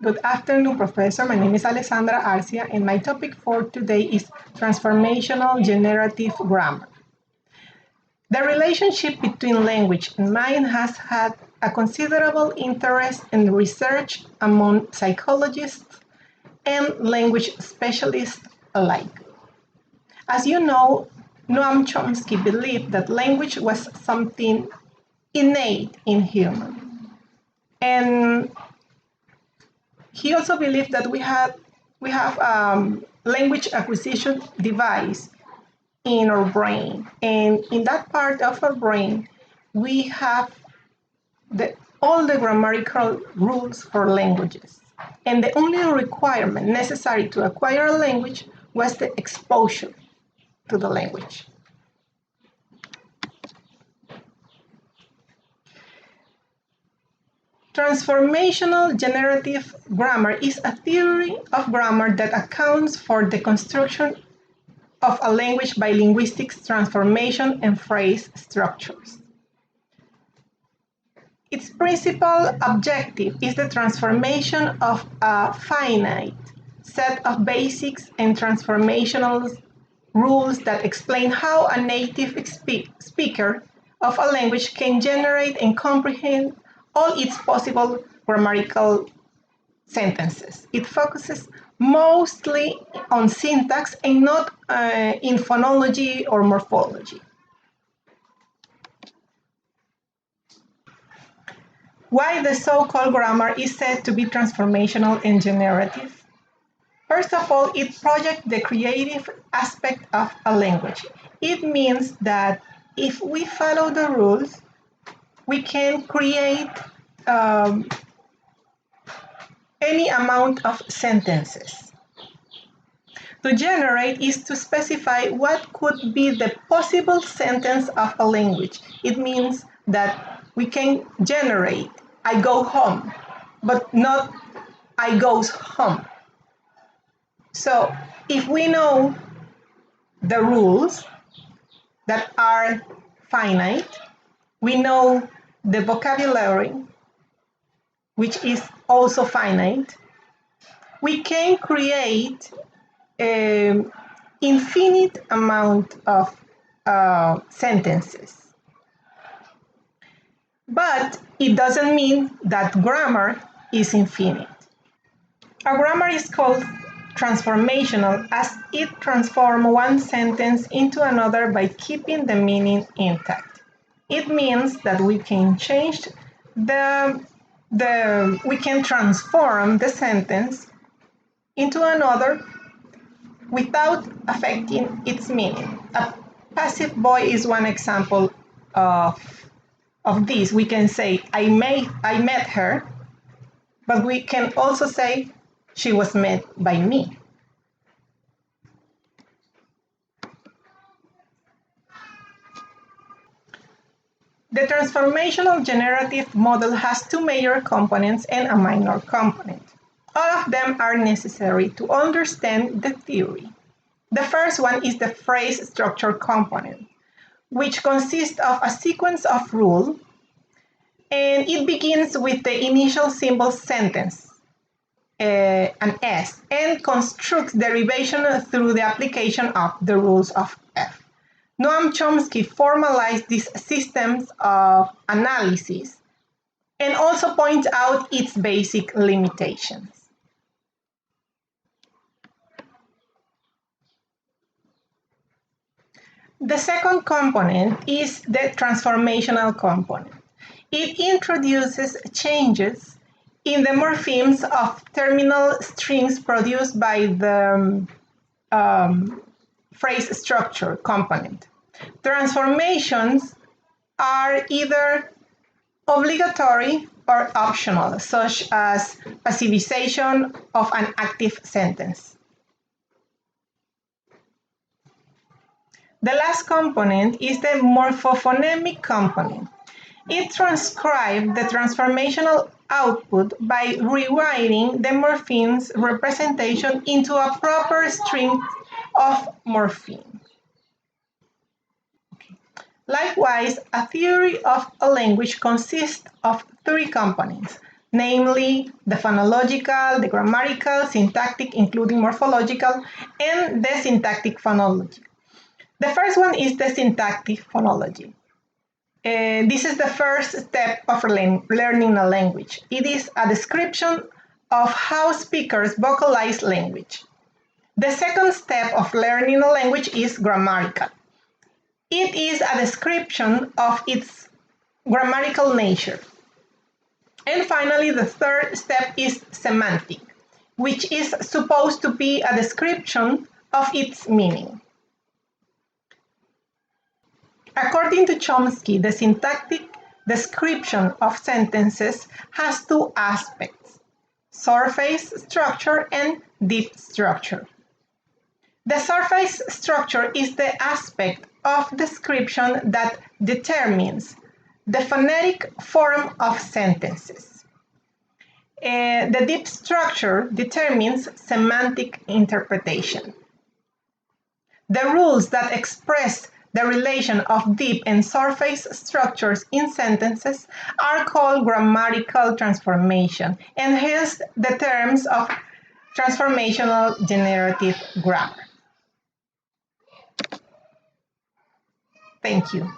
Good afternoon, Professor. My name is Alessandra Arcia, and my topic for today is transformational generative grammar. The relationship between language and mind has had a considerable interest in research among psychologists and language specialists alike. As you know, Noam Chomsky believed that language was something innate in humans. And he also believed that we have language acquisition device in our brain, and in that part of our brain, we have all the grammatical rules for languages. And the only requirement necessary to acquire a language was the exposure to the language. Transformational generative grammar is a theory of grammar that accounts for the construction of a language by linguistic transformation and phrase structures. Its principal objective is the transformation of a finite set of basics and transformational rules that explain how a native speaker of a language can generate and comprehend all its possible grammatical sentences. It focuses mostly on syntax and not in phonology or morphology. Why the so-called grammar is said to be transformational and generative? First of all, it projects the creative aspect of a language. It means that if we follow the rules, we can create any amount of sentences. To generate is to specify what could be the possible sentence of a language. It means that we can generate I go home, but not I goes home. So if we know the rules that are finite, we know the vocabulary, which is also finite, we can create an infinite amount of sentences. But it doesn't mean that grammar is infinite. A grammar is called transformational as it transforms one sentence into another by keeping the meaning intact. It means that we can change we can transform the sentence into another without affecting its meaning. A passive voice is one example of this. We can say, I met her, but we can also say, she was met by me. The transformational generative model has two major components and a minor component. All of them are necessary to understand the theory. The first one is the phrase structure component, which consists of a sequence of rules, and it begins with the initial symbol sentence, an S, and constructs derivation through the application of the rules of F. Noam Chomsky formalized these systems of analysis and also points out its basic limitations. The second component is the transformational component. It introduces changes in the morphemes of terminal strings produced by the phrase structure component. Transformations are either obligatory or optional, such as passivization of an active sentence. The last component is the morphophonemic component. It transcribes the transformational output by rewriting the morpheme's representation into a proper string of morphemes. Likewise, a theory of a language consists of three components: namely the phonological, the grammatical, syntactic, including morphological, and the syntactic phonology. The first one is the syntactic phonology. This is the first step of learning a language. It is a description of how speakers vocalize language. The second step of learning a language is grammatical. It is a description of its grammatical nature. And finally, the third step is semantic, which is supposed to be a description of its meaning. According to Chomsky, the syntactic description of sentences has two aspects: surface structure and deep structure. The surface structure is the aspect of description that determines the phonetic form of sentences. The deep structure determines semantic interpretation. The rules that express the relation of deep and surface structures in sentences are called grammatical transformation, and hence the terms of transformational generative grammar. Thank you.